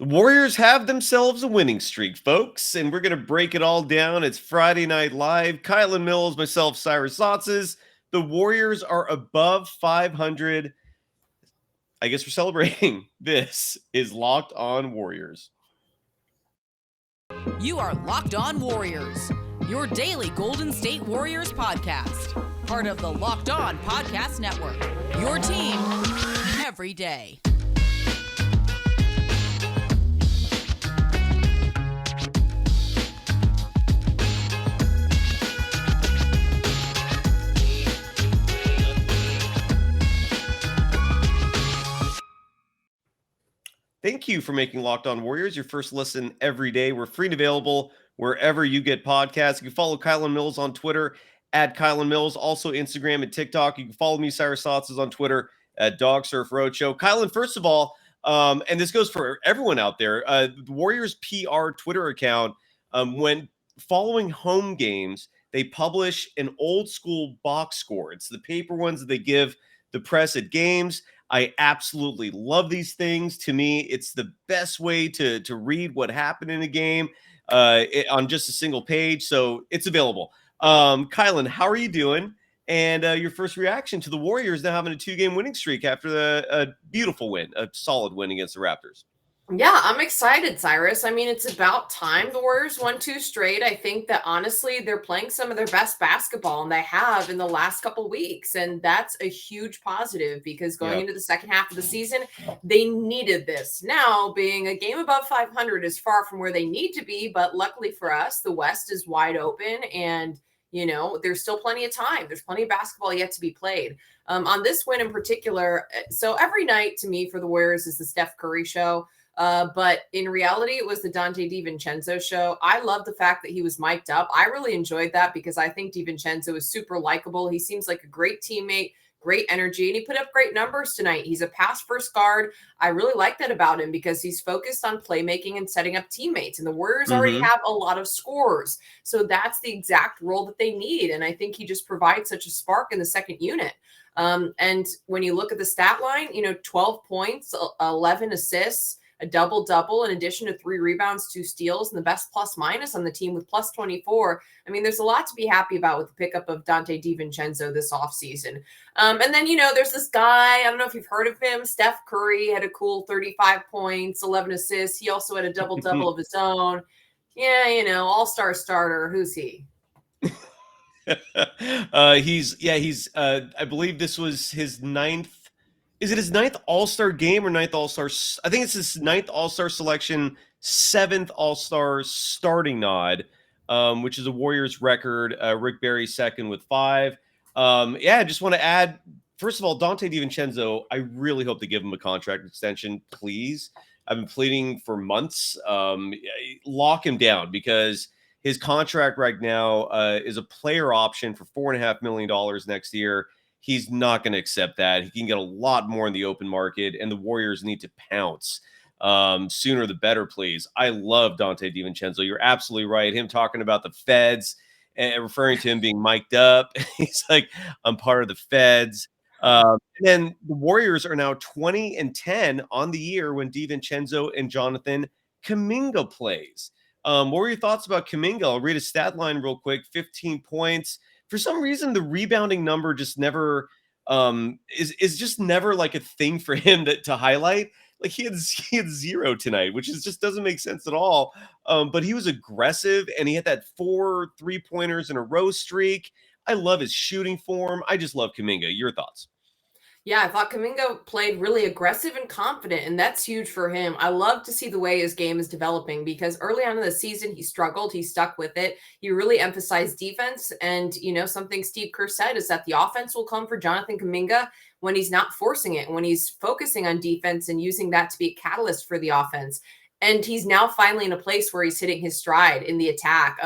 Warriors have themselves a winning streak, folks, and we're going to break it all down. It's Friday Night Live. Kylen Mills, myself, Cyrus Saatsaz. The Warriors are above 500. I guess we're celebrating. This is Locked On Warriors. You are Locked On Warriors, your daily Golden State Warriors podcast. Part of the Locked On Podcast Network, your team every day. Thank you for making Locked On Warriors your first listen every day. We're free and available wherever you get podcasts. You can follow Kylen Mills on Twitter at Kylen Mills, also Instagram and TikTok. You can follow me, Cyrus Saatsaz, on Twitter at Dog Surf Roadshow. Kylen, first of all, and this goes for everyone out there, the Warriors PR Twitter account, when following home games, they publish an old school box score. It's the paper ones that they give the press at games. I absolutely love these things. To me, it's the best way to read what happened in a game on just a single page. So it's available. Kylen, how are you doing? And your first reaction to the Warriors now having a 2-game winning streak after a beautiful win, a solid win against the Raptors. Yeah, I'm excited, Cyrus. I mean, it's about time the Warriors won 2 straight. I think that honestly, they're playing some of their best basketball, and they have in the last couple weeks. And that's a huge positive because going into the second half of the season, they needed this. Now, being a game above 500 is far from where they need to be. But luckily for us, the West is wide open, and there's still plenty of time. There's plenty of basketball yet to be played. On this win in particular, so every night to me for the Warriors is the Steph Curry show. But in reality, it was the Donte DiVincenzo show. I love the fact that he was mic'd up. I really enjoyed that because I think DiVincenzo is super likable. He seems like a great teammate, great energy, and he put up great numbers tonight. He's a pass-first guard. I really like that about him because he's focused on playmaking and setting up teammates. And the Warriors already have a lot of scorers. So that's the exact role that they need. And I think he just provides such a spark in the second unit. And when you look at the stat line, 12 points, 11 assists, a double-double in addition to 3 rebounds, 2 steals, and the best plus-minus on the team with plus 24. I mean, there's a lot to be happy about with the pickup of Donte DiVincenzo this offseason. And then, there's this guy, I don't know if you've heard of him, Steph Curry had a cool 35 points, 11 assists. He also had a double-double of his own. Yeah, all-star starter. Who's he? He's I believe this was his 9th. Is it his 9th All-Star game or 9th All-Star? I think it's his 9th All-Star selection, 7th All-Star starting nod, which is a Warriors record. Rick Barry second with 5. I just want to add, first of all, Donte DiVincenzo, I really hope they give him a contract extension, please. I've been pleading for months. Lock him down because his contract right now is a player option for $4.5 million next year. He's not going to accept that. He can get a lot more in the open market, and the Warriors need to pounce. Sooner the better, please. I love Donte DiVincenzo. You're absolutely right. Him talking about the feds and referring to him being mic'd up. He's like, I'm part of the feds. And then the Warriors are now 20-10 on the year when DiVincenzo and Jonathan Kuminga plays. What were your thoughts about Kuminga? I'll read a stat line real quick. 15 points. For some reason, the rebounding number just never is just never like a thing for him to highlight. Like he had 0 tonight, which just doesn't make sense at all. But he was aggressive, and he had that 4 3-pointers in a row streak. I love his shooting form. I just love Kuminga. Your thoughts? Yeah, I thought Kuminga played really aggressive and confident, and that's huge for him. I love to see the way his game is developing because early on in the season, he struggled. He stuck with it. He really emphasized defense. And, something Steve Kerr said is that the offense will come for Jonathan Kuminga when he's not forcing it, when he's focusing on defense and using that to be a catalyst for the offense. And he's now finally in a place where he's hitting his stride in the attack.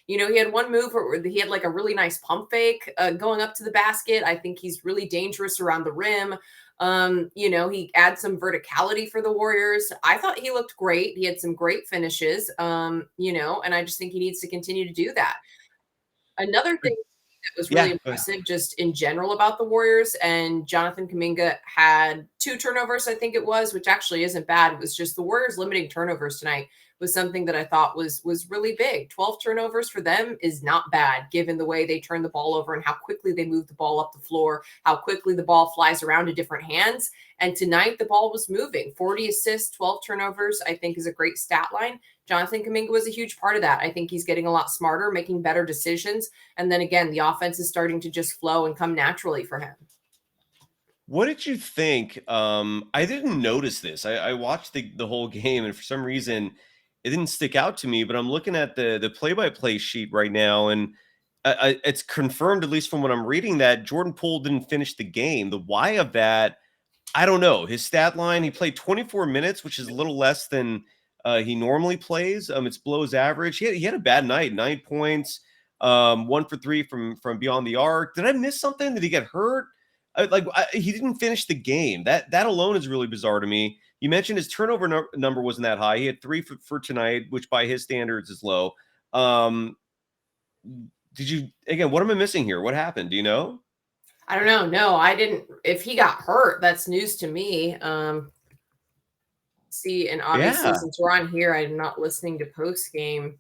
He had one move where he had like a really nice pump fake going up to the basket. I think he's really dangerous around the rim. He adds some verticality for the Warriors. I thought he looked great. He had some great finishes, and I just think he needs to continue to do that. Another thing that was really Yeah. impressive just in general about the Warriors. And Jonathan Kuminga had 2 turnovers, I think it was, which actually isn't bad. It was just the Warriors limiting turnovers tonight was something that I thought was really big. 12 turnovers for them is not bad, given the way they turn the ball over and how quickly they move the ball up the floor, how quickly the ball flies around to different hands. And tonight the ball was moving. 40 assists, 12 turnovers, I think is a great stat line. Jonathan Kuminga was a huge part of that. I think he's getting a lot smarter, making better decisions. And then again, the offense is starting to just flow and come naturally for him. What did you think? I didn't notice this. I watched the whole game, and for some reason, it didn't stick out to me. But I'm looking at the play-by-play sheet right now, and it's confirmed, at least from what I'm reading, that Jordan Poole didn't finish the game. The why of that, I don't know. His stat line: he played 24 minutes, which is a little less than he normally plays. It's below his average. He had a bad night. 9 points, 1 for 3 from beyond the arc. Did I miss something? Did he get hurt? He didn't finish the game. That alone is really bizarre to me. You mentioned his turnover number wasn't that high. He had 3 for tonight, which by his standards is low. What am I missing here? What happened? Do you know? I don't know. No, I didn't. If he got hurt, that's news to me. See, and obviously since we're on here, I'm not listening to post game.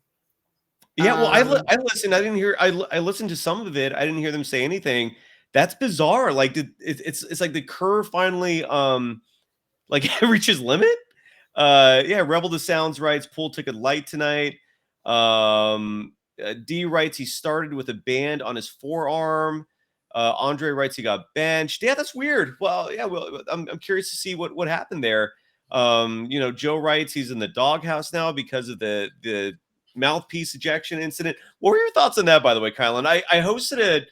Yeah, well, I listened. I didn't hear. I listened to some of it. I didn't hear them say anything. That's bizarre. Like it's like the curve finally reaches limit. Rebel the Sounds writes Poole took it light tonight. D writes he started with a band on his forearm. Andre writes he got benched. Yeah, that's weird. Well, yeah, I'm curious to see what happened there. Joe writes he's in the doghouse now because of the mouthpiece ejection incident. What were your thoughts on that, by the way, Kylen? I hosted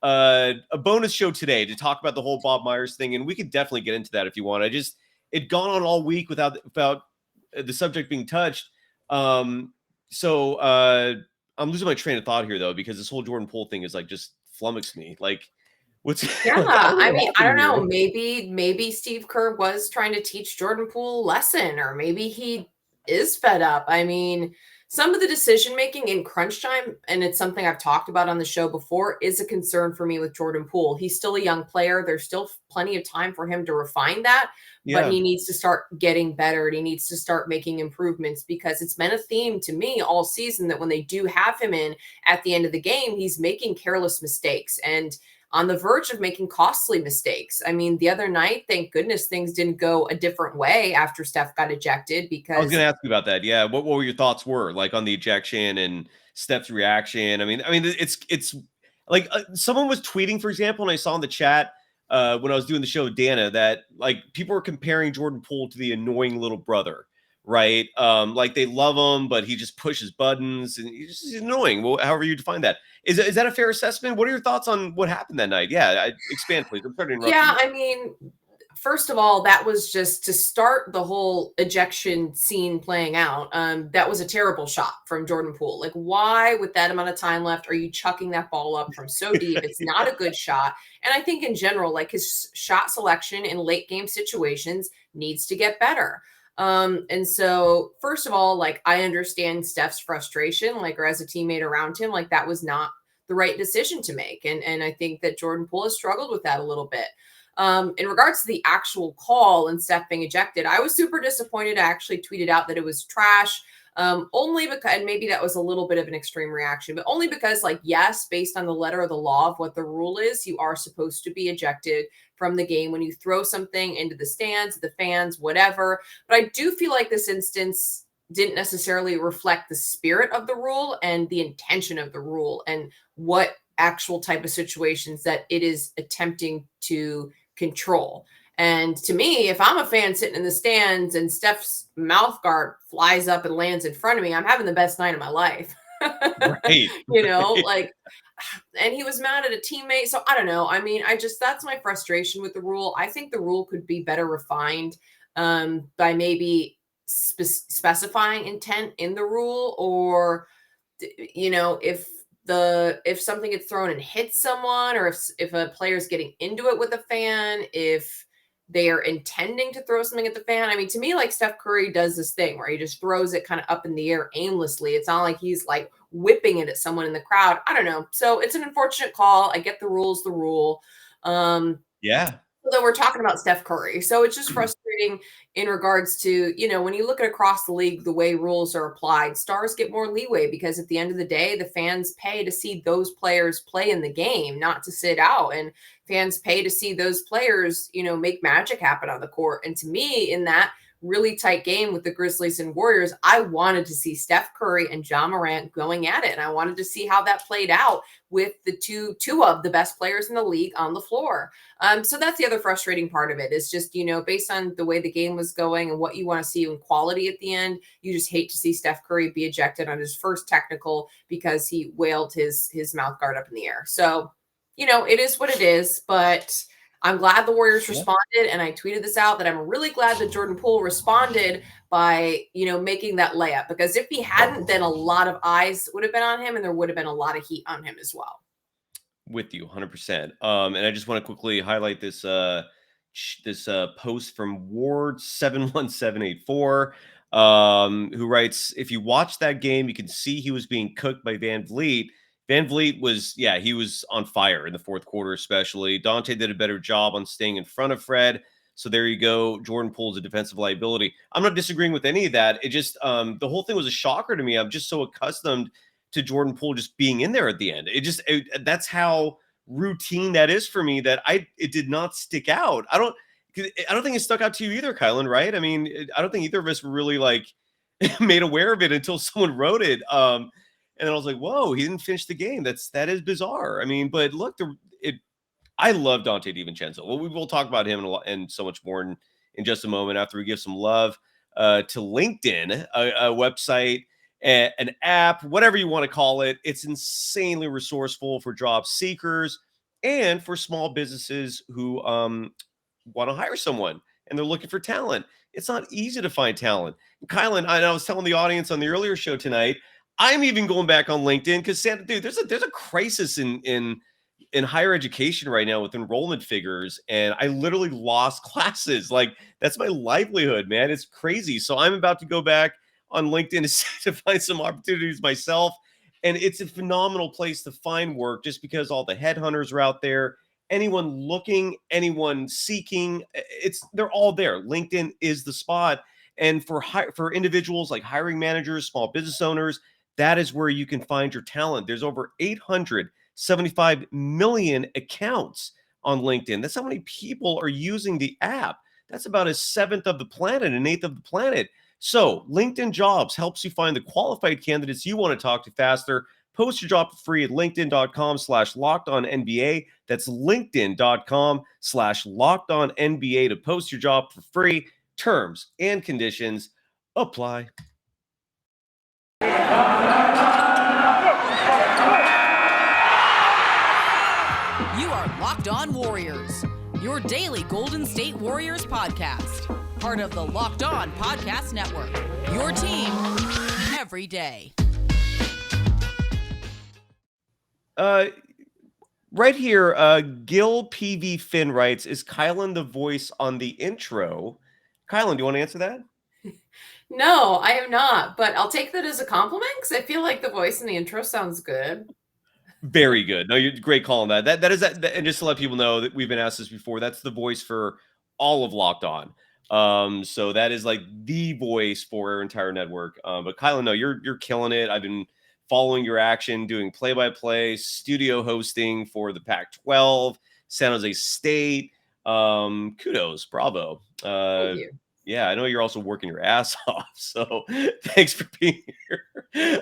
a bonus show today to talk about the whole Bob Myers thing, and we could definitely get into that if you want. It gone on all week without the subject being touched. So I'm losing my train of thought here though, because this whole Jordan Poole thing is like just flummoxed me. Like, what's I don't know. Maybe Steve Kerr was trying to teach Jordan Poole a lesson, or maybe he is fed up. I mean, some of the decision making in crunch time, and it's something I've talked about on the show before, is a concern for me with Jordan Poole. He's still a young player. There's still plenty of time for him to refine that, but he needs to start getting better, and he needs to start making improvements, because it's been a theme to me all season that when they do have him in at the end of the game, he's making careless mistakes and on the verge of making costly mistakes. I mean, the other night, thank goodness things didn't go a different way after Steph got ejected, because I was going to ask you about that. Yeah. What were your thoughts like on the ejection and Steph's reaction? I mean, it's like someone was tweeting, for example, and I saw in the chat when I was doing the show with Dana that like people were comparing Jordan Poole to the annoying little brother, right? Like they love him, but he just pushes buttons and he's annoying. Well, however you define that. Is that a fair assessment? What are your thoughts on what happened that night? Yeah, expand, please. I'm sorry to interrupt you. I mean, first of all, that was just to start the whole ejection scene playing out. That was a terrible shot from Jordan Poole. Like, why, with that amount of time left, are you chucking that ball up from so deep? It's not a good shot. And I think in general, like his shot selection in late game situations needs to get better. And so first of all, like I understand Steph's frustration, like, or as a teammate around him, like that was not the right decision to make. And I think that Jordan Poole has struggled with that a little bit. In regards to the actual call and Steph being ejected, I was super disappointed. I actually tweeted out that it was trash. Only because, and maybe that was a little bit of an extreme reaction, but only because, like, yes, based on the letter of the law of what the rule is, you are supposed to be ejected from the game when you throw something into the stands, the fans, whatever. But I do feel like this instance didn't necessarily reflect the spirit of the rule and the intention of the rule and what actual type of situations that it is attempting to control. And to me, if I'm a fan sitting in the stands and Steph's mouth guard flies up and lands in front of me, I'm having the best night of my life. Right. Like, and he was mad at a teammate. So I don't know. I mean, that's my frustration with the rule. I think the rule could be better refined by maybe specifying intent in the rule, or, if something gets thrown and hits someone, or if a player's getting into it with a fan, if they are intending to throw something at the fan. I mean, to me, like Steph Curry does this thing where he just throws it kind of up in the air aimlessly. It's not like he's like whipping it at someone in the crowd. I don't know. So it's an unfortunate call. I get the rule's the rule. Yeah. Although we're talking about Steph Curry. So it's just frustrating in regards to, when you look at across the league, the way rules are applied, stars get more leeway because at the end of the day, the fans pay to see those players play in the game, not to sit out. And fans pay to see those players, make magic happen on the court. And to me, in that really tight game with the Grizzlies and Warriors, I wanted to see Steph Curry and Ja Morant going at it. And I wanted to see how that played out with the two of the best players in the league on the floor. So that's the other frustrating part of it is just, based on the way the game was going and what you want to see in quality at the end, you just hate to see Steph Curry be ejected on his first technical because he wailed his mouth guard up in the air. So, it is what it is, but I'm glad the Warriors responded, and I tweeted this out that I'm really glad that Jordan Poole responded by, making that layup, because if he hadn't, then a lot of eyes would have been on him and there would have been a lot of heat on him as well. With you 100%. And I just want to quickly highlight this post from Ward 71784, who writes, if you watch that game, you can see he was being cooked by Van Vliet. Van Vliet was, he was on fire in the fourth quarter, especially. Donte did a better job on staying in front of Fred. So there you go. Jordan Poole's a defensive liability. I'm not disagreeing with any of that. It just, the whole thing was a shocker to me. I'm just so accustomed to Jordan Poole just being in there at the end. That's how routine that is for me, that it did not stick out. I don't think it stuck out to you either, Kylen, right? I mean, I don't think either of us were really like made aware of it until someone wrote it. And then I was like, whoa, he didn't finish the game. That is bizarre. I mean, but look, I love Donte DiVincenzo. Well, we will talk about him and so much more in just a moment after we give some love to LinkedIn, a website, an app, whatever you want to call it. It's insanely resourceful for job seekers and for small businesses who want to hire someone and they're looking for talent. It's not easy to find talent. Kylen, I was telling the audience on the earlier show tonight, I'm even going back on LinkedIn because, dude, there's a crisis in higher education right now with enrollment figures, and I literally lost classes. Like, that's my livelihood, man. It's crazy. So I'm about to go back on LinkedIn to find some opportunities myself, and it's a phenomenal place to find work just because all the headhunters are out there. Anyone looking, anyone seeking, they're all there. LinkedIn is the spot, and for individuals like hiring managers, small business owners, that is where you can find your talent. There's over 875 million accounts on LinkedIn. That's how many people are using the app. That's about a seventh of the planet, an eighth of the planet. So LinkedIn Jobs helps you find the qualified candidates you want to talk to faster. Post your job for free at linkedin.com/lockedonnba. That's linkedin.com/lockedonnba to post your job for free. Terms and conditions apply. You are Locked On Warriors, your daily Golden State Warriors podcast. Part of the Locked On Podcast Network, your team every day. Right here, Gil PV Finn writes, is Kylen the voice on the intro? Kylen, do you want to answer that? No, I am not, but I'll take that as a compliment because I feel like the voice in the intro sounds good. Very good. No, you're great calling that. That is that, and just to let people know that we've been asked this before, that's the voice for all of Locked On. So that is like the voice for our entire network. But Kylen, no, you're killing it. I've been following your action, doing play-by-play, studio hosting for the Pac-12, San Jose State. Kudos, bravo. Thank you. Yeah, I know you're also working your ass off, so thanks for being here.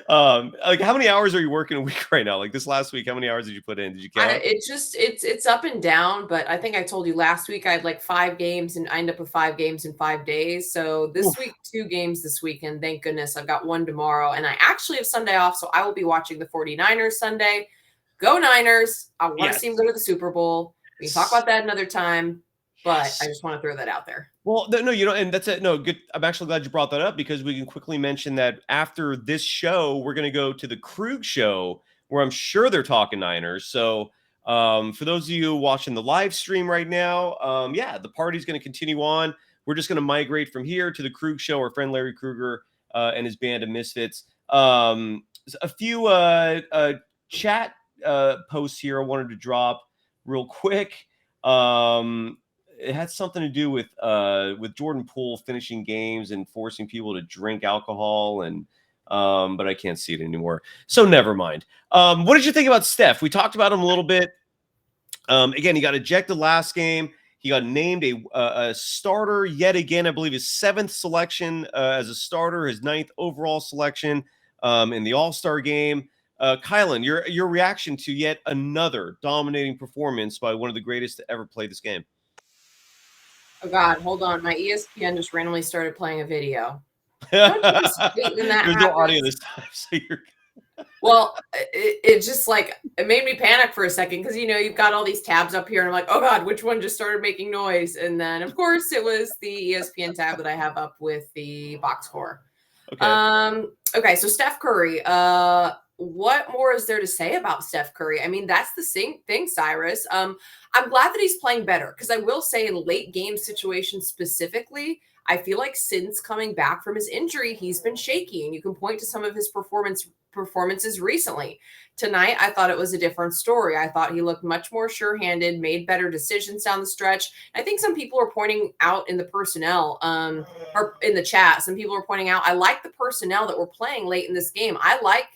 Like, how many hours are you working a week right now? Like this last week, how many hours did you put in? Did you count? It's up and down, but I think I told you last week I had like 5 games and I ended up with 5 games in 5 days. So this week, 2 games this weekend. Thank goodness I've got 1 tomorrow, and I actually have Sunday off, so I will be watching the 49ers Sunday. Go Niners! I want to see them go to the Super Bowl. We can talk about that another time, but I just want to throw that out there. Well, no, and that's it. No, good. I'm actually glad you brought that up because we can quickly mention that after this show, we're going to go to the Krug show where I'm sure they're talking Niners. So for those of you watching the live stream right now, the party's going to continue on. We're just going to migrate from here to the Krug show. Our friend Larry Krueger and his band of Misfits. a few chat posts here I wanted to drop real quick. It had something to do with Jordan Poole finishing games and forcing people to drink alcohol, and but I can't see it anymore. So never mind. What did you think about Steph? We talked about him a little bit. Again, he got ejected last game. He got named a starter yet again. I believe his 7th selection as a starter, his 9th overall selection in the All-Star game. Kylen, your reaction to yet another dominating performance by one of the greatest to ever play this game. Oh God, hold on. My ESPN just randomly started playing a video. Don't you just hate when that There's happens? no audio this time, so you're... Well, it just like it made me panic for a second because you've got all these tabs up here, and I'm like, oh God, which one just started making noise? And then of course it was the ESPN tab that I have up with the box score. Okay. Okay, so Steph Curry. What more is there to say about Steph Curry? I mean, that's the same thing, Cyrus. I'm glad that he's playing better because I will say in late game situations specifically, I feel like since coming back from his injury, he's been shaky, and you can point to some of his performances recently. Tonight, I thought it was a different story. I thought he looked much more sure-handed, made better decisions down the stretch. I think some people are pointing out in the personnel, or in the chat, some people are pointing out, I like the personnel that were playing late in this game. I like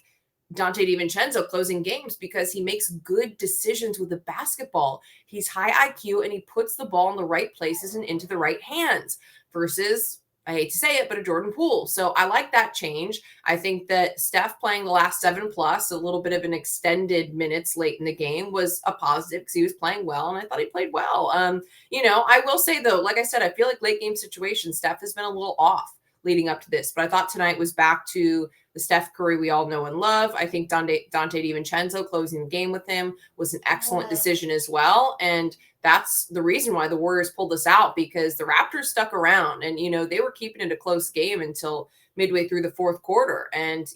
Donte DiVincenzo closing games because he makes good decisions with the basketball. He's high IQ and he puts the ball in the right places and into the right hands versus, I hate to say it, but a Jordan Poole. So I like that change. I think that Steph playing the last 7+, a little bit of an extended minutes late in the game was a positive because he was playing well, and I thought he played well. I will say though, like I said, I feel like late game situations, Steph has been a little off leading up to this, but I thought tonight was back to the Steph Curry we all know and love. I think Donte DiVincenzo closing the game with him was an excellent decision as well. And that's the reason why the Warriors pulled this out, because the Raptors stuck around and, they were keeping it a close game until midway through the 4th quarter. And,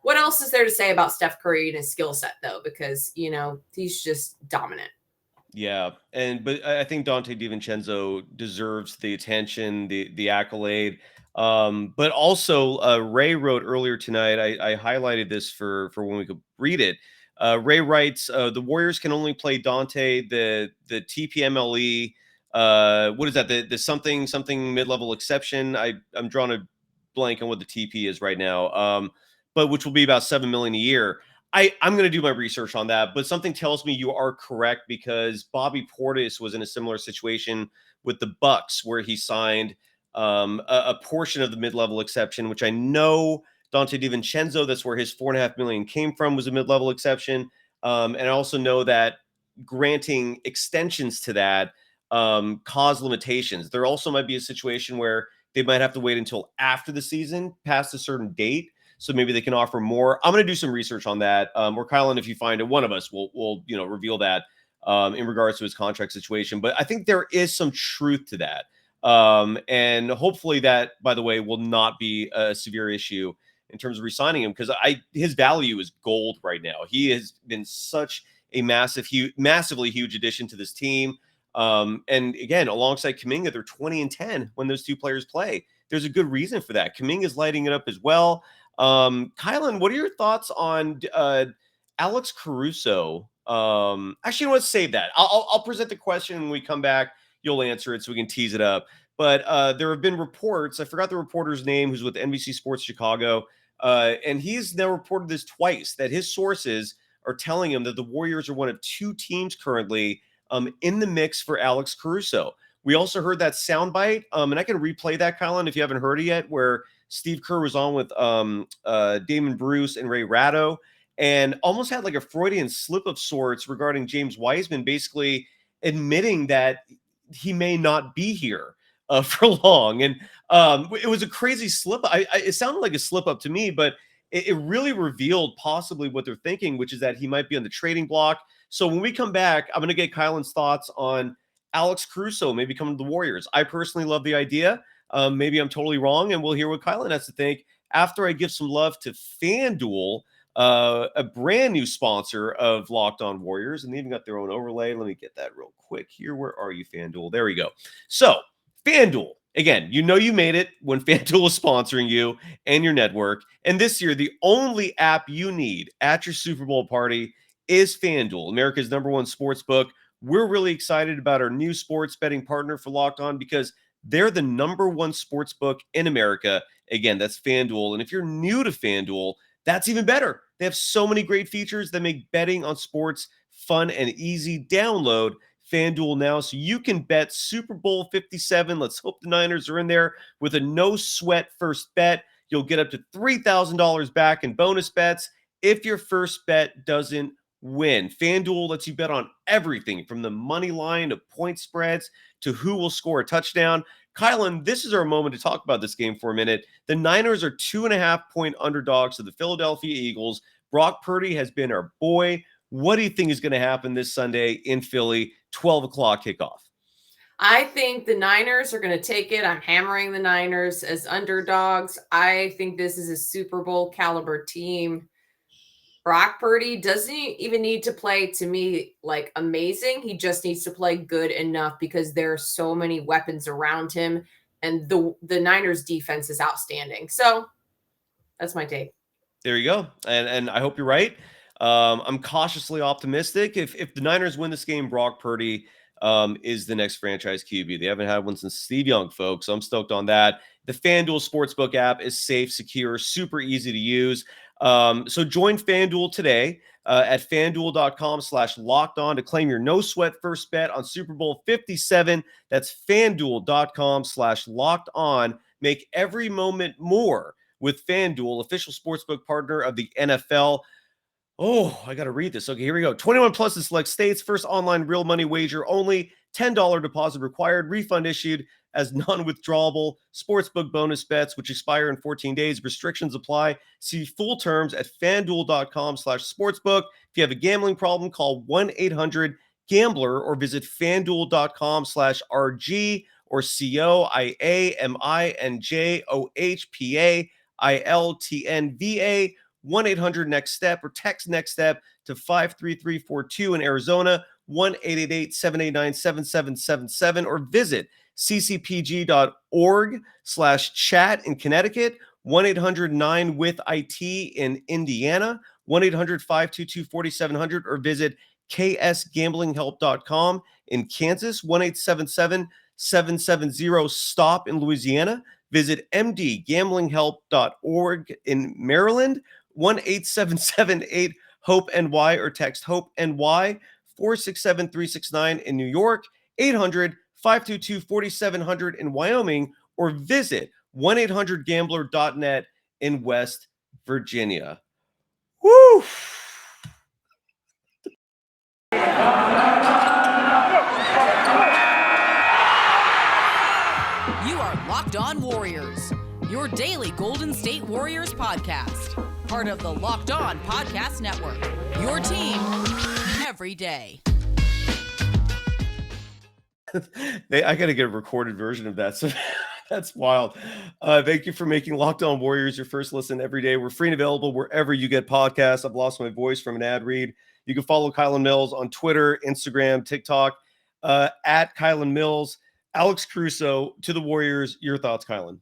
what else is there to say about Steph Curry and his skill set though? Because, he's just dominant. Yeah, but I think Donte DiVincenzo deserves the attention, the accolade. But also, Ray wrote earlier tonight. I highlighted this for when we could read it. Ray writes, the Warriors can only play Donte, the TPMLE. What is that? The something mid-level exception. I'm drawing a blank on what the TP is right now. But which will be about $7 million a year. I'm going to do my research on that, but something tells me you are correct because Bobby Portis was in a similar situation with the Bucks where he signed a portion of the mid-level exception, which I know Donte DiVincenzo, that's where his $4.5 million came from, was a mid-level exception. And I also know that granting extensions to that cause limitations. There also might be a situation where they might have to wait until after the season, past a certain date. So maybe they can offer more. I'm going to do some research on that. Or Kylen, if you find it, one of us will reveal that in regards to his contract situation. But I think there is some truth to that. And hopefully that, by the way, will not be a severe issue in terms of re-signing him, because his value is gold right now. He has been such a massively huge addition to this team. And again, alongside Kuminga, they're 20-10 when those two players play. There's a good reason for that. Kuminga is lighting it up as well. Kylen, what are your thoughts on Alex Caruso? Actually, let's save that. I'll present the question when we come back. You'll answer it so we can tease it up. But there have been reports. I forgot the reporter's name, who's with NBC Sports Chicago. And he's now reported this twice, that his sources are telling him that the Warriors are one of 2 teams currently in the mix for Alex Caruso. We also heard that soundbite, and I can replay that, Kylen, if you haven't heard it yet, where Steve Kerr was on with Damon Bruce and Ray Ratto and almost had like a Freudian slip of sorts regarding James Wiseman, basically admitting that he may not be here for long. And it was a crazy slip. It sounded like a slip up to me, but it really revealed possibly what they're thinking, which is that he might be on the trading block. So when we come back, I'm going to get Kylen's thoughts on Alex Caruso maybe coming to the Warriors. I personally love the idea. Maybe I'm totally wrong, and we'll hear what Kylen has to think after I give some love to FanDuel, a brand new sponsor of Locked On Warriors, and they even got their own overlay. Let me get that real quick here. Where are you, FanDuel? There we go. So, FanDuel, Again, you made it when FanDuel is sponsoring you and your network. And this year, the only app you need at your Super Bowl party is FanDuel, America's #1 sports book. We're really excited about our new sports betting partner for Locked On because they're the #1 sports book in America. Again, that's FanDuel. And if you're new to FanDuel, that's even better. They have so many great features that make betting on sports fun and easy. Download FanDuel now so you can bet Super Bowl 57. Let's hope the Niners are in there with a no sweat first bet. You'll get up to $3,000 back in bonus bets if your first bet doesn't win. FanDuel lets you bet on everything from the money line to point spreads to who will score a touchdown. Kylen, this is our moment to talk about this game for a minute. The Niners are 2.5-point underdogs to the Philadelphia Eagles. Brock Purdy has been our boy. What do you think is going to happen this Sunday in Philly, 12 o'clock kickoff? I think the Niners are going to take it. I'm hammering the Niners as underdogs. I think this is a Super Bowl caliber team. Brock Purdy doesn't even need to play, to me, like amazing. He just needs to play good enough because there are so many weapons around him, and the Niners defense is outstanding. So that's my take. There you go. And I hope you're right. I'm cautiously optimistic. If the Niners win this game, Brock Purdy is the next franchise QB. They haven't had one since Steve Young, folks. So I'm stoked on that. The FanDuel Sportsbook app is safe, secure, super easy to use. So join FanDuel today at FanDuel.com/lockedon to claim your no sweat first bet on Super Bowl 57. That's FanDuel.com/lockedon. Make every moment more with FanDuel, official sportsbook partner of the NFL. Oh, I got to read this. Okay, here we go. 21 plus in select states. First online real money wager only. $10 deposit required. Refund issued as non-withdrawable. Sportsbook bonus bets, which expire in 14 days. Restrictions apply. See full terms at FanDuel.com/sportsbook. If you have a gambling problem, call 1-800-GAMBLER or visit FanDuel.com/RG or COIAMINJOHPAILTNVA. 1-800-NEXT-STEP or text NEXT STEP to 53342 in Arizona, 1-888-789-7777, or visit ccpg.org/chat in Connecticut, 1-800-9-WITH-IT in Indiana, 1-800-522-4700, or visit ksgamblinghelp.com in Kansas, 1-877-770-STOP in Louisiana. Visit mdgamblinghelp.org in Maryland, 1-877-8-HOPE-NY, or text HOPE-NY 467-369 in New York, 800-522-4700 in Wyoming, or visit 1-800-GAMBLER.net in West Virginia. Woo! You are Locked On Warriors, your daily Golden State Warriors podcast. Part of the Locked On Podcast Network, your team every day. I got to get a recorded version of that. So that's wild. Thank you for making Locked On Warriors your first listen every day. We're free and available wherever you get podcasts. I've lost my voice from an ad read. You can follow Kylen Mills on Twitter, Instagram, TikTok, at Kylen Mills. Alex Caruso to the Warriors. Your thoughts, Kylen?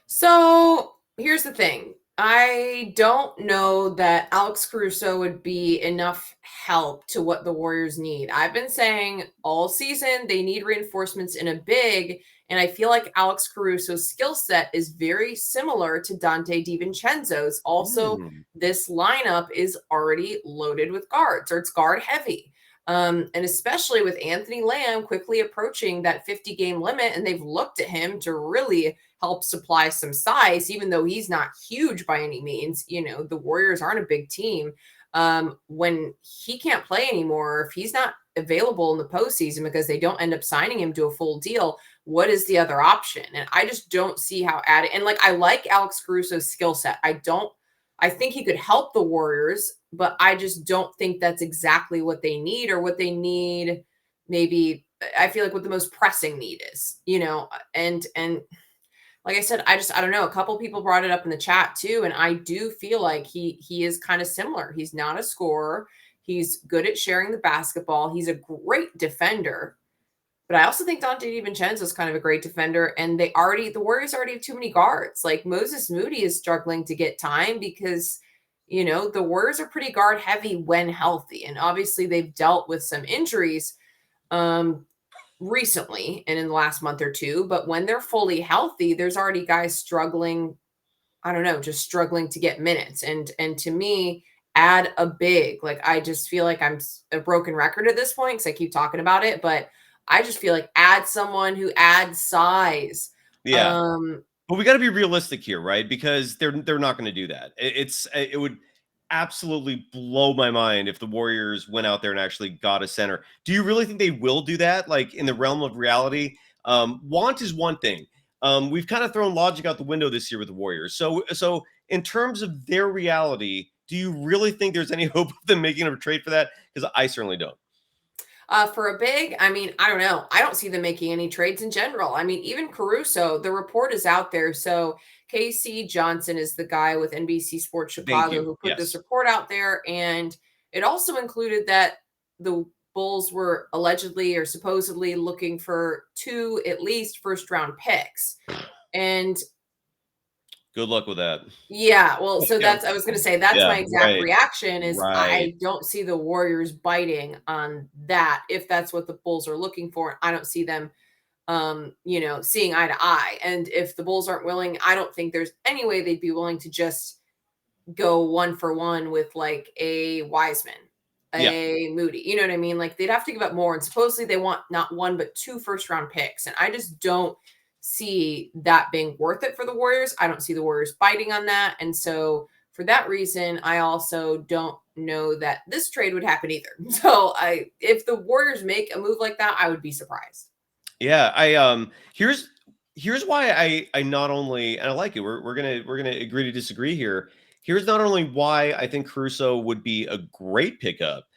So here's the thing. I don't know that Alex Caruso would be enough help to what the Warriors need. I've been saying all season they need reinforcements in a big, and I feel like Alex Caruso's skill set is very similar to Donte DiVincenzo's. Also, this lineup is already loaded with guards, or it's guard heavy. And especially with Anthony Lamb quickly approaching that 50-game limit, and they've looked at him to really help supply some size, even though he's not huge by any means. You know, the Warriors aren't a big team. When he can't play anymore, if he's not available in the postseason because they don't end up signing him to a full deal, what is the other option? And I just don't see how adding, and like, I like Alex Caruso's skill set. I think he could help the Warriors, but I just don't think that's exactly what they need, or what they need. Maybe I feel like what the most pressing need is, you know, and like I said, I don't know. A couple people brought it up in the chat too. And I do feel like he is kind of similar. He's not a scorer. He's good at sharing the basketball. He's a great defender. But I also think Donte DiVincenzo is kind of a great defender, and the Warriors already have too many guards. Like Moses Moody is struggling to get time because the Warriors are pretty guard heavy when healthy, and obviously they've dealt with some injuries recently and in the last month or two. But when they're fully healthy, there's already guys struggling. I don't know, just struggling to get minutes, and to me, add a big. Like I just feel like I'm a broken record at this point because I keep talking about it, but I just feel like add someone who adds size. Yeah. But we got to be realistic here, right? Because they're not going to do that. It would absolutely blow my mind if the Warriors went out there and actually got a center. Do you really think they will do that? Like in the realm of reality, want is one thing. We've kind of thrown logic out the window this year with the Warriors. So in terms of their reality, do you really think there's any hope of them making a trade for that? Because I certainly don't. For a big, I mean, I don't know. I don't see them making any trades in general. I mean, even Caruso, the report is out there. So Casey Johnson is the guy with NBC Sports Chicago who put this report out there. And it also included that the Bulls were allegedly or supposedly looking for 2 at least first round picks. And good luck with that. Yeah, well, so I was going to say, that's my exact reaction is I don't see the Warriors biting on that. If that's what the Bulls are looking for, I don't see them, seeing eye to eye. And if the Bulls aren't willing, I don't think there's any way they'd be willing to just go 1-for-1 with like a Wiseman, a Moody. You know what I mean? Like they'd have to give up more. And supposedly they want not 1, but 2 first round picks. And I just don't see that being worth it for the Warriors. I don't see the Warriors biting on that. And so for that reason, I also don't know that this trade would happen either. So if the Warriors make a move like that, I would be surprised. Yeah. Here's why I not only, and I like it. We're gonna agree to disagree here. Here's not only why I think Caruso would be a great pickup.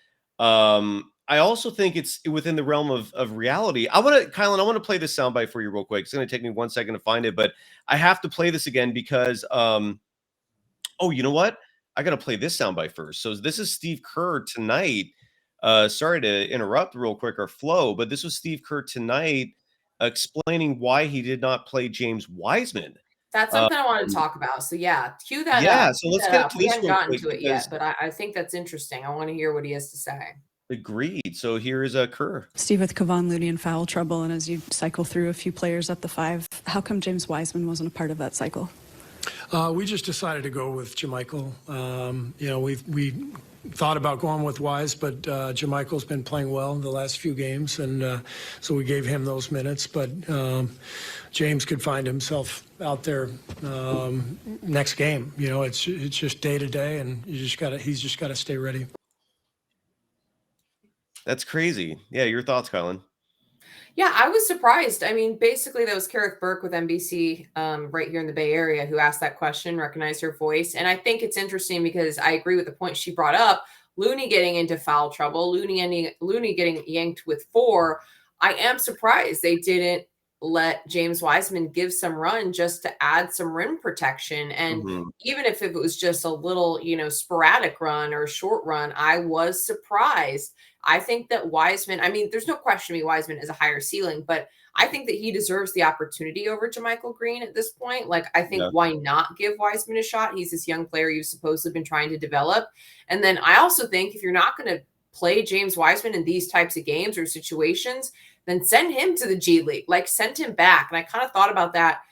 I also think it's within the realm of reality. Kylen, I want to play this soundbite for you real quick. It's going to take me 1 second to find it, but I have to play this again because, you know what? I got to play this soundbite first. So this is Steve Kerr tonight. Sorry to interrupt real quick our flow, but this was Steve Kerr tonight explaining why he did not play James Wiseman. That's something I want to talk about. So yeah, cue that up. Yeah, so let's get to this. We haven't gotten to it yet, but I think that's interesting. I want to hear what he has to say. Agreed. So here is Kerr. Steve, with Kevon Looney in foul trouble, and as you cycle through a few players at the 5, how come James Wiseman wasn't a part of that cycle? We just decided to go with JaMychal. We thought about going with Wise, but JaMychal's been playing well in the last few games, and so we gave him those minutes. But James could find himself out there next game. It's just day to day, and he's just got to stay ready. That's crazy. Yeah, your thoughts, Kylen? Yeah, I was surprised. I mean, basically, that was Kerith Burke with NBC right here in the Bay Area who asked that question, recognized her voice. And I think it's interesting because I agree with the point she brought up. Looney getting into foul trouble, Looney getting yanked with 4. I am surprised they didn't let James Wiseman give some run just to add some rim protection. And even if it was just a little, sporadic run or short run, I was surprised. I think that Wiseman, I mean, there's no question to me Wiseman is a higher ceiling, but I think that he deserves the opportunity over JaMychal Green at this point. Like, I think why not give Wiseman a shot? He's this young player you've supposedly been trying to develop. And then I also think if you're not going to play James Wiseman in these types of games or situations, then send him to the G League, like send him back. And I kind of thought about that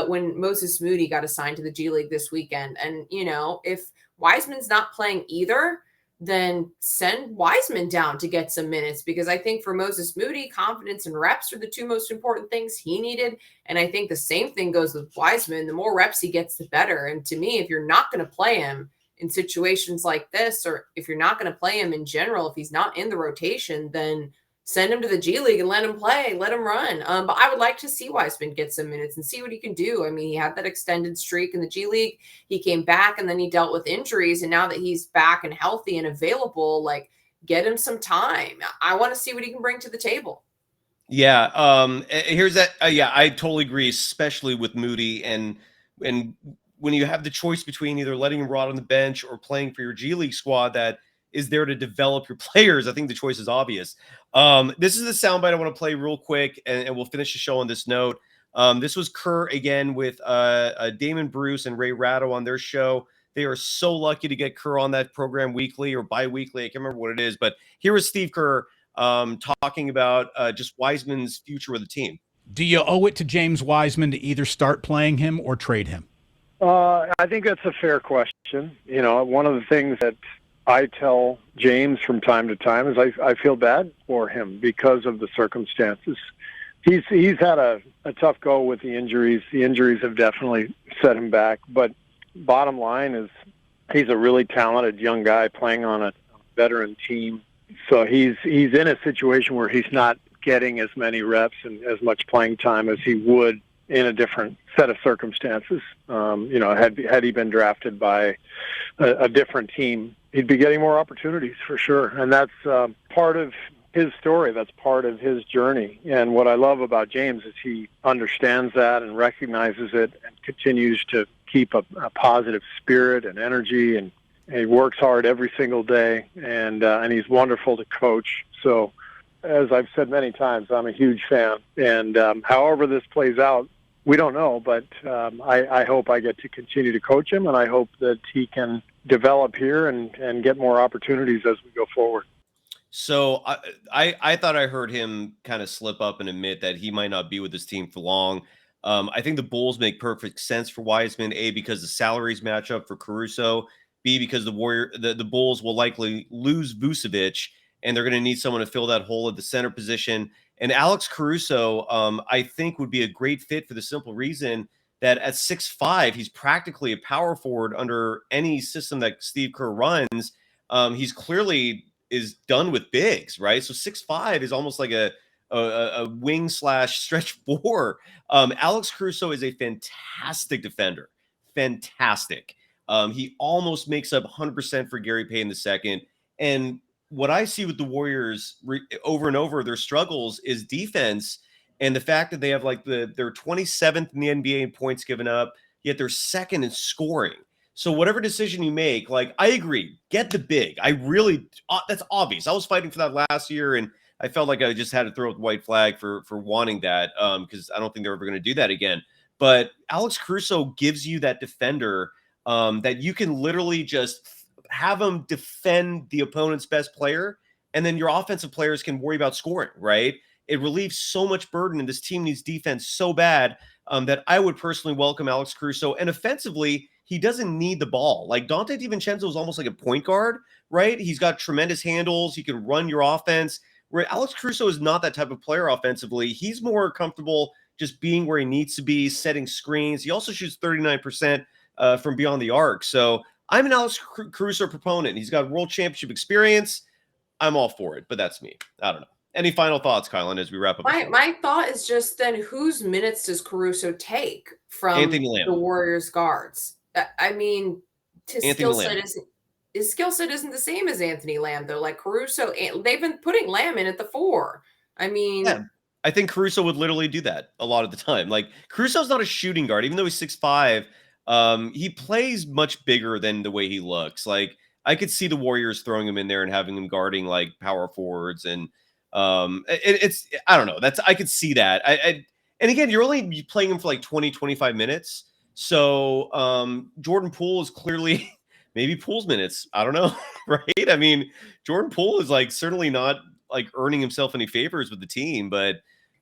when Moses Moody got assigned to the G League this weekend. And, if Wiseman's not playing either, then send Wiseman down to get some minutes, because I think for Moses Moody, confidence and reps are the 2 most important things he needed. And I think the same thing goes with Wiseman. The more reps he gets, the better. And to me, if you're not going to play him in situations like this, or if you're not going to play him in general, if he's not in the rotation, then send him to the G League and let him play, let him run. But I would like to see Wiseman get some minutes and see what he can do. I mean, he had that extended streak in the G League. He came back and then he dealt with injuries. And now that he's back and healthy and available, like, get him some time. I want to see what he can bring to the table. Yeah. Here's that. I totally agree, especially with Moody. And when you have the choice between either letting him rot on the bench or playing for your G League squad, that is there to develop your players? I think the choice is obvious. This is the soundbite I want to play real quick, and we'll finish the show on this note. This was Kerr again with Damon Bruce and Ray Ratto on their show. They are so lucky to get Kerr on that program weekly or bi-weekly. I can't remember what it is, but here is Steve Kerr talking about just Wiseman's future with the team. Do you owe it to James Wiseman to either start playing him or trade him? I think that's a fair question. You know, one of the things that I tell James from time to time is I feel bad for him because of the circumstances. He's had a tough go with the injuries. The injuries have definitely set him back, but bottom line is he's a really talented young guy playing on a veteran team. So he's in a situation where he's not getting as many reps and as much playing time as he would in a different set of circumstances. You know, had he been drafted by a different team, he'd be getting more opportunities for sure. And that's part of his story. That's part of his journey. And what I love about James is he understands that and recognizes it and continues to keep a positive spirit and energy, and he works hard every single day, and he's wonderful to coach. So as I've said many times, I'm a huge fan. And however this plays out, we don't know, but I hope I get to continue to coach him, and I hope that he can develop here and get more opportunities as we go forward. So I thought I heard him kind of slip up and admit that he might not be with this team for long. I think the Bulls make perfect sense for Wiseman, A, because the salaries match up for Caruso, B, because the Bulls will likely lose Vucevic, and they're going to need someone to fill that hole at the center position. And Alex Caruso, I think, would be a great fit for the simple reason that at 6'5", he's practically a power forward under any system that Steve Kerr runs. He's clearly is done with bigs, right? So 6'5" is almost like a wing / stretch 4. Alex Caruso is a fantastic defender. Fantastic. He almost makes up 100% for Gary Payton II. And what I see with the Warriors over and over, their struggles is defense, and the fact that they have like they're 27th in the NBA in points given up, yet they're second in scoring. So whatever decision you make, like, I agree, get the big. I really, that's obvious. I was fighting for that last year, and I felt like I just had to throw up the white flag for wanting that, because I don't think they're ever going to do that again. But Alex Caruso gives you that defender that you can literally just have him defend the opponent's best player, and then your offensive players can worry about scoring, right? It relieves so much burden, and this team needs defense so bad that I would personally welcome Alex Caruso. And offensively, he doesn't need the ball. Like, Donte DiVincenzo is almost like a point guard, right? He's got tremendous handles. He can run your offense. Where Alex Caruso is not that type of player offensively. He's more comfortable just being where he needs to be, setting screens. He also shoots 39% from beyond the arc. So I'm an Alex Caruso proponent. He's got world championship experience. I'm all for it, but that's me. I don't know. Any final thoughts, Kylen, as we wrap up? My thought is just then, whose minutes does Caruso take from the Warriors guards? I mean, his skill set isn't the same as Anthony Lamb, though. Like, Caruso, they've been putting Lamb in at the 4. I mean, yeah, I think Caruso would literally do that a lot of the time. Like, Caruso's not a shooting guard, even though he's 6'5". He plays much bigger than the way he looks. Like, I could see the Warriors throwing him in there and having him guarding like power forwards, and it's I don't know. I could see that. And again, you're only playing him for like 20, 25 minutes. So Jordan Poole is clearly maybe Poole's minutes. I don't know, right? I mean, Jordan Poole is like certainly not like earning himself any favors with the team, but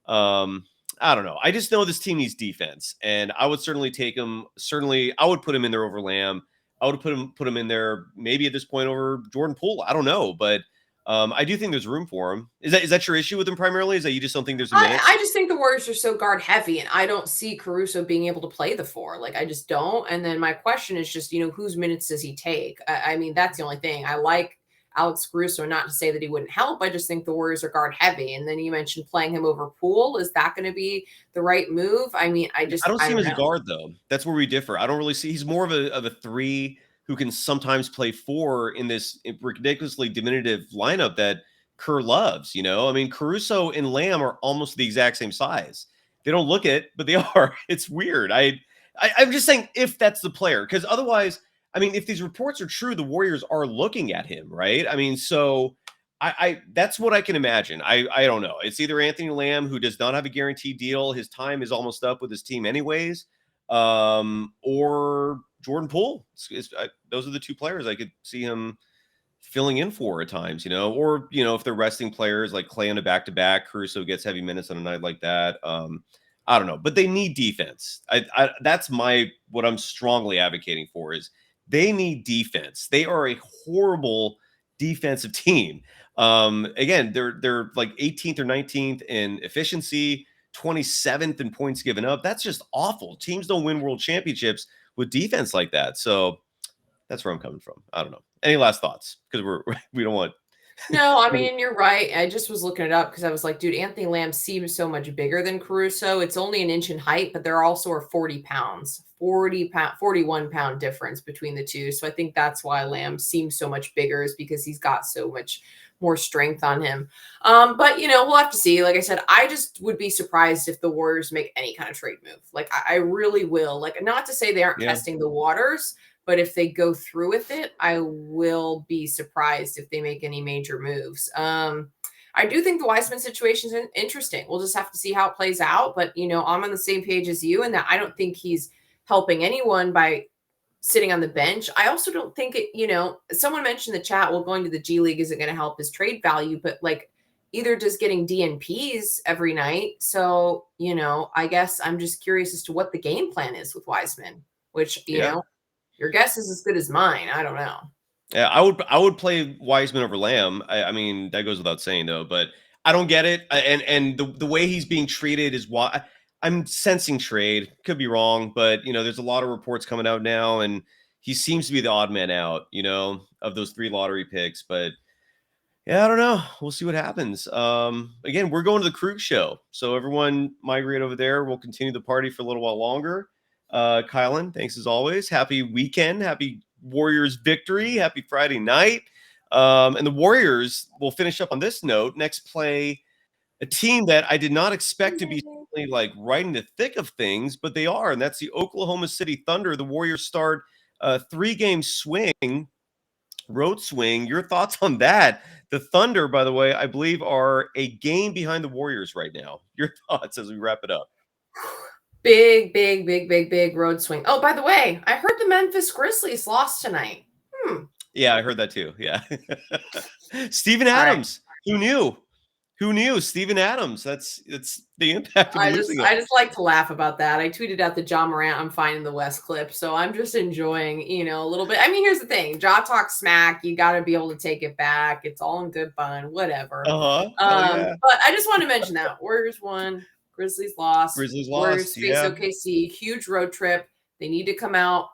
I don't know. I just know this team needs defense, and I would certainly take him. Certainly, I would put him in there over Lamb. I would put him in there maybe at this point over Jordan Poole. I don't know, but I do think there's room for him. Is that your issue with him primarily? Is that you just don't think there's a minute? I just think the Warriors are so guard heavy, and I don't see Caruso being able to play the 4. Like, I just don't. And then my question is just, whose minutes does he take? I mean, that's the only thing. I like Alex Caruso, not to say that he wouldn't help. I just think the Warriors are guard heavy. And then you mentioned playing him over Poole. Is that going to be the right move? I mean, I don't see him as a guard, though. That's where we differ. I don't really see. He's more of a 3 who can sometimes play 4 in this ridiculously diminutive lineup that Kerr loves. I mean, Caruso and Lamb are almost the exact same size. They don't look it, but they are. It's weird. I'm just saying, if that's the player, because otherwise I mean, if these reports are true, the Warriors are looking at him, right? I mean, so I that's what I can imagine. I don't know. It's either Anthony Lamb, who does not have a guaranteed deal, his time is almost up with his team anyways, or Jordan Poole. Those are the two players I could see him filling in for at times, or if they're resting players like Klay on a back-to-back, Caruso gets heavy minutes on a night like that. I don't know, but they need defense. That's what I'm strongly advocating for is they need defense. They are a horrible defensive team. Again, they're like 18th or 19th in efficiency, 27th in points given up. That's just awful. Teams don't win world championships with defense like that. So that's where I'm coming from. I don't know. Any last thoughts? Because we don't want. No, I mean, you're right. I just was looking it up because I was like, dude, Anthony Lamb seems so much bigger than Caruso. It's only an inch in height, but there also are 41 pound difference between the two. So I think that's why Lamb seems so much bigger, is because he's got so much more strength on him. But we'll have to see. Like I said, I just would be surprised if the Warriors make any kind of trade move. Like I really will. Like, not to say they aren't testing the waters, but if they go through with it, I will be surprised if they make any major moves. I do think the Wiseman situation is interesting. We'll just have to see how it plays out. But, I'm on the same page as you in that I don't think he's helping anyone by sitting on the bench. I also don't think someone mentioned in the chat, well, going to the G League isn't going to help his trade value, but like either just getting DNPs every night. So, I guess I'm just curious as to what the game plan is with Wiseman, which, your guess is as good as mine. I don't know. Yeah, I would play Wiseman over Lamb. I mean, that goes without saying though, but I don't get it. And the way he's being treated is why I'm sensing trade. Could be wrong, but there's a lot of reports coming out now, and he seems to be the odd man out, of those 3 lottery picks. But yeah, I don't know. We'll see what happens. Again, we're going to the Krug show, so everyone migrate over there. We'll continue the party for a little while longer. Kylen, thanks as always. Happy weekend. Happy Warriors victory. Happy Friday night. And the Warriors will finish up on this note. Next play a team that I did not expect to be like right in the thick of things, but they are, and that's the Oklahoma City Thunder. The Warriors start a 3-game road swing. Your thoughts on that? The Thunder, by the way, I believe are a game behind the Warriors right now. Your thoughts as we wrap it up? Big road swing. Oh, by the way, I heard the Memphis Grizzlies lost tonight. Yeah, I heard that too. Yeah. Steven Adams. Right. Who knew? Steven Adams. That's the impact of losing I just like to laugh about that. I tweeted out the John Morant I'm fine in the West clip. So I'm just enjoying, a little bit. I mean, here's the thing. Ja talks smack. You got to be able to take it back. It's all in good fun, whatever. Yeah. But I just want to mention that Warriors won. Grizzlies lost. Warriors face OKC. Huge road trip. They need to come out.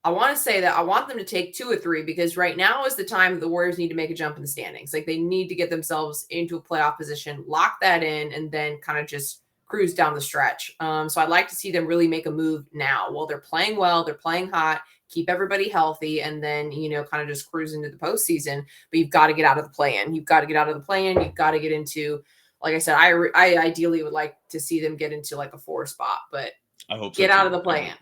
I want to say that I want them to take 2 or 3 because right now is the time the Warriors need to make a jump in the standings. Like they need to get themselves into a playoff position, lock that in, and then kind of just cruise down the stretch. So I'd like to see them really make a move now. Well, they're playing well. They're playing hot. Keep everybody healthy, and then, kind of just cruise into the postseason. But you've got to get out of the play-in. You've got to get out of the play-in. You've got to get into, like I said, I ideally would like to see them get into like a 4 spot, but I hope get out of the play-in.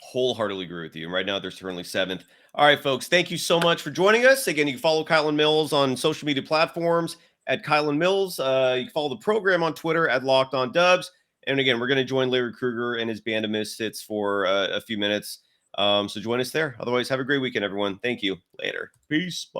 Wholeheartedly agree with you. And right now they're currently 7th. All right, folks, thank you so much for joining us. Again, you can follow Kylen Mills on social media platforms at Kylen Mills. You can follow the program on Twitter at Locked On Dubs. And again, we're going to join Larry Krueger and his band of misfits for a few minutes. So join us there. Otherwise, have a great weekend, everyone. Thank you. Later. Peace. Bye.